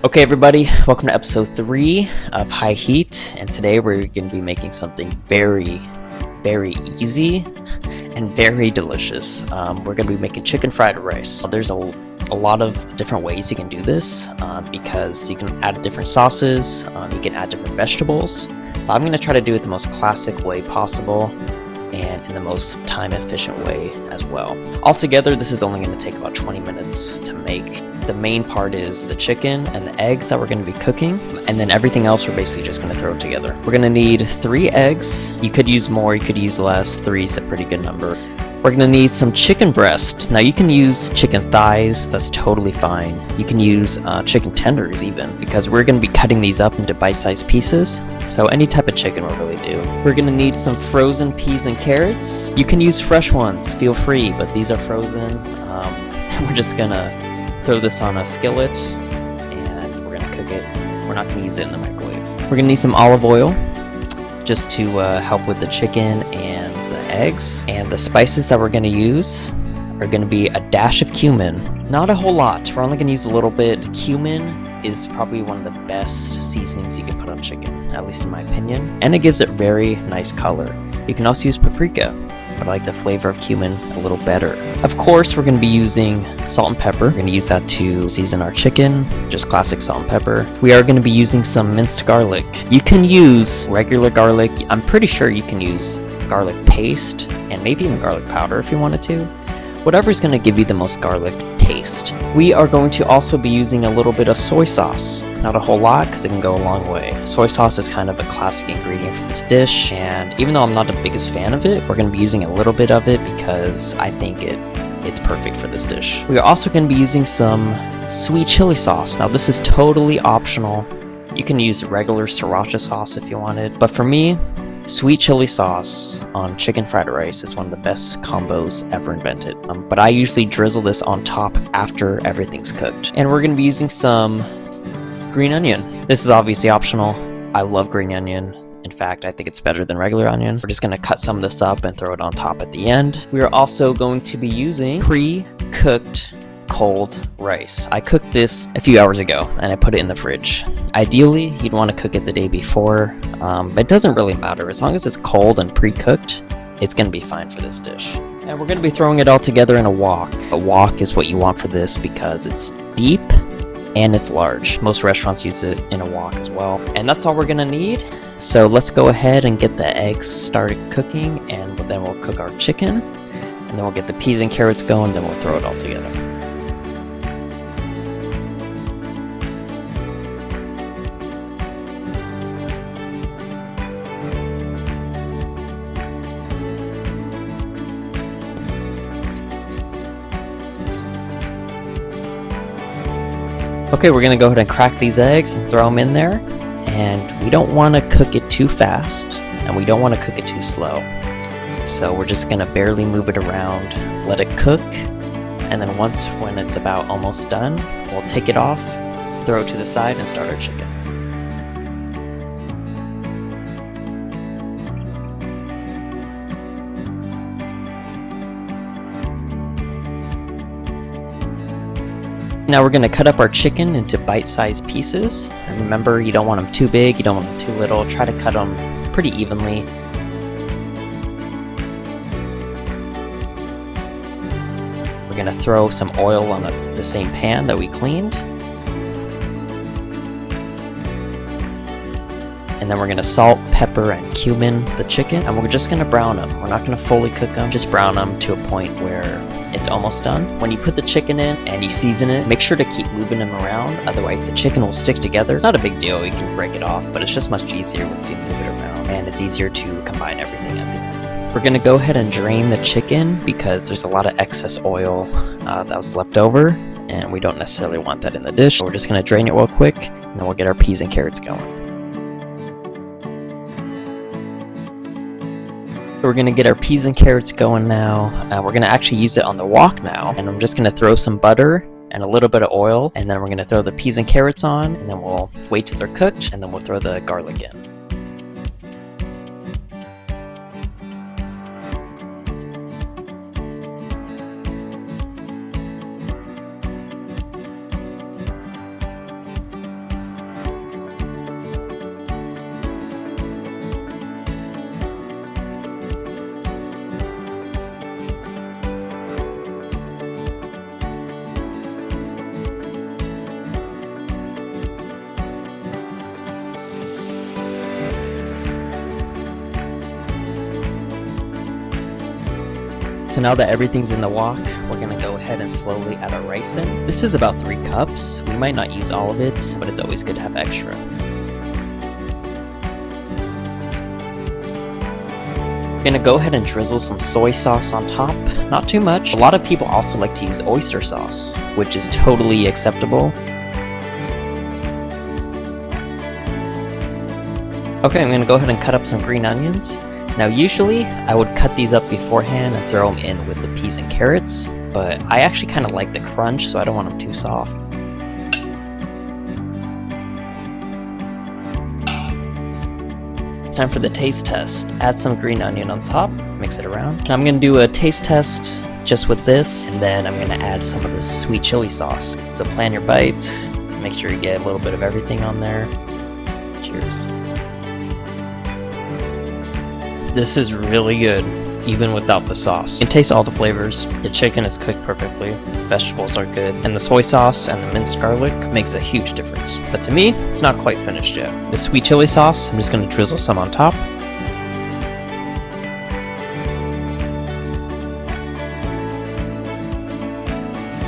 Okay, everybody, welcome to episode 3 of High Heat, and today we're going to be making something very, very easy and very delicious. We're going to be making chicken fried rice. There's a lot of different ways you can do this because you can add different sauces, you can add different vegetables, but I'm going to try to do it the most classic way possible and in the most time-efficient way as well. Altogether, this is only going to take about 20 minutes to make. The main part is the chicken and the eggs that we're going to be cooking, and then everything else we're basically just going to throw together. We're going to need 3 eggs. You could use more, you could use less. 3 is a pretty good number. We're going to need some chicken breast. Now you can use chicken thighs, that's totally fine. You can use chicken tenders even, because we're going to be cutting these up into bite-sized pieces. So any type of chicken will really do. We're going to need some frozen peas and carrots. You can use fresh ones, feel free, but these are frozen. We're just going to throw this on a skillet and we're going to cook it. We're not going to use it in the microwave. We're going to need some olive oil just to help with the chicken and eggs, and the spices that we're going to use are going to be a dash of cumin, not a whole lot, we're only going to use a little bit. Cumin is probably one of the best seasonings you can put on chicken, at least in my opinion, and it gives it very nice color. You can also use paprika, but I like the flavor of cumin a little better. Of course, we're going to be using salt and pepper. We're going to use that to season our chicken, just classic salt and pepper. We are going to be using some minced garlic. You can use regular garlic. I'm pretty sure you can use garlic paste and maybe even garlic powder if you wanted to. Whatever's going to give you the most garlic taste. We are going to also be using a little bit of soy sauce. Not a whole lot because it can go a long way. Soy sauce is kind of a classic ingredient for this dish, and even though I'm not the biggest fan of it, we're going to be using a little bit of it because I think it's perfect for this dish. We are also going to be using some sweet chili sauce. Now this is totally optional. You can use regular sriracha sauce if you wanted, but for me, sweet chili sauce on chicken fried rice is one of the best combos ever invented. But I usually drizzle this on top after everything's cooked. And we're going to be using some green onion. This is obviously optional. I love green onion. In fact, I think it's better than regular onion. We're just going to cut some of this up and throw it on top at the end. We are also going to be using pre-cooked cold rice. I cooked this a few hours ago and I put it in the fridge. Ideally, you'd want to cook it the day before. It doesn't really matter. As long as it's cold and pre-cooked, it's going to be fine for this dish. And we're going to be throwing it all together in a wok. A wok is what you want for this because it's deep and it's large. Most restaurants use it in a wok as well. And that's all we're going to need. So let's go ahead and get the eggs started cooking, and then we'll cook our chicken. And then we'll get the peas and carrots going, then we'll throw it all together. Okay, we're going to go ahead and crack these eggs and throw them in there. And we don't want to cook it too fast, and we don't want to cook it too slow. So we're just going to barely move it around, let it cook, and then when it's about almost done, we'll take it off, throw it to the side, and start our chicken. Now we're going to cut up our chicken into bite-sized pieces. And remember, you don't want them too big, you don't want them too little. Try to cut them pretty evenly. We're going to throw some oil on the same pan that we cleaned. And then we're going to salt, pepper, and cumin the chicken. And we're just going to brown them. We're not going to fully cook them, just brown them to a point where it's almost done. When you put the chicken in and you season it, make sure to keep moving them around, otherwise the chicken will stick together. It's not a big deal, you can break it off, but it's just much easier if you move it around, and it's easier to combine everything at the end. We're going to go ahead and drain the chicken because there's a lot of excess oil that was left over, and we don't necessarily want that in the dish. So we're just going to drain it real quick, and then we'll get our peas and carrots going. We're going to get our peas and carrots going now. We're going to actually use it on the wok now, and I'm just going to throw some butter and a little bit of oil, and then we're going to throw the peas and carrots on, and then we'll wait till they're cooked, and then we'll throw the garlic in. So now that everything's in the wok, we're gonna go ahead and slowly add our rice in. This is about 3 cups. We might not use all of it, but it's always good to have extra. We're gonna go ahead and drizzle some soy sauce on top. Not too much. A lot of people also like to use oyster sauce, which is totally acceptable. Okay, I'm gonna go ahead and cut up some green onions. Now usually, I would cut these up beforehand and throw them in with the peas and carrots, but I actually kind of like the crunch, so I don't want them too soft. It's time for the taste test. Add some green onion on top, mix it around. Now I'm gonna do a taste test just with this, and then I'm gonna add some of this sweet chili sauce. So plan your bites, make sure you get a little bit of everything on there. Cheers. This is really good, even without the sauce. You can taste all the flavors. The chicken is cooked perfectly, vegetables are good, and the soy sauce and the minced garlic makes a huge difference. But to me, it's not quite finished yet. The sweet chili sauce, I'm just gonna drizzle some on top.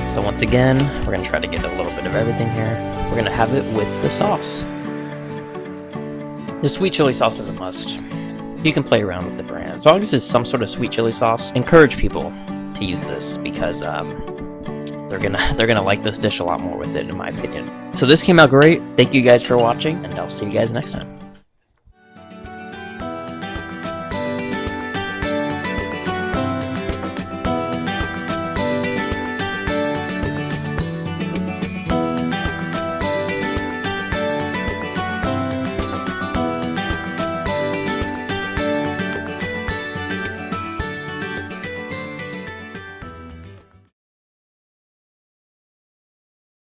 So once again, we're gonna try to get a little bit of everything here. We're gonna have it with the sauce. The sweet chili sauce is a must. You can play around with the brand. As long as it's some sort of sweet chili sauce, encourage people to use this because they're gonna like this dish a lot more with it, in my opinion. So this came out great. Thank you guys for watching, and I'll see you guys next time.